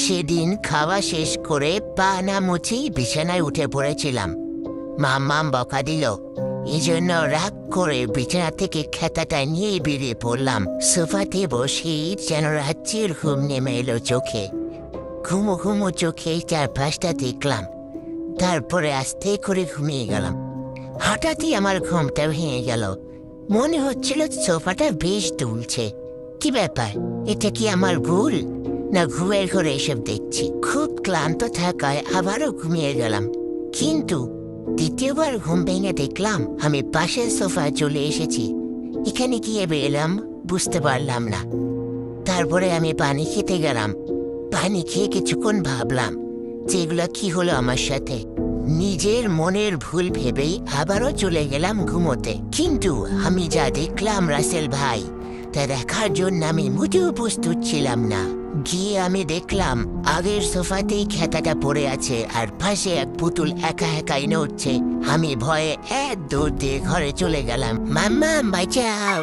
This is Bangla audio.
সেদিন খাওয়া শেষ করে পা না মুছেই বিছানায় উঠে পড়েছিলাম। মাম্মাম বকা দিল, এই জন্য রাগ করে বিছানা থেকে খেতাটা নিয়ে বেরিয়ে পড়লাম। সোফাতে বসেই যেন রাজ্যের ঘুম নেমে এলো চোখে। ঘুমো ঘুমো চোখে চারপাশটা দেখলাম, তারপরে আস্তে করে ঘুমিয়ে গেলাম। হঠাৎই আমার ঘুমটা ভেঙে গেল। মনে হচ্ছিল সোফাটা বেশ দুলছে। কি ব্যাপার, এটা কি আমার ভুল, না ঘুমের ঘরে এসব দেখছি? খুব ক্লান্ত থাকায় আবারও ঘুমিয়ে গেলাম, কিন্তু দ্বিতীয়বার ঘুম ভেঙে দেখলাম আমি পাশের সোফায় চলে এসেছি। এখানে কি এলাম বুঝতে পারলাম না। তারপরে আমি পানি খেতে গেলাম। পানি খেয়ে কিছুক্ষণ ভাবলাম যে এগুলো কি হলো আমার সাথে। নিজের মনের ভুল ভেবেই আবারও চলে গেলাম ঘুমোতে। কিন্তু আমি যা দেখলাম রাসেল ভাই, তা দেখার জন্য আমি মোটেও প্রস্তুত ছিলাম না। গিয়ে আমি দেখলাম আগের সোফাতেই খেতাটা পড়ে আছে, আর পাশে এক পুতুল একা একাই নড়ছে। আমি ভয়ে এক দৌড় দিয়ে ঘরে চলে গেলাম। মাম্মা বাঁচাও।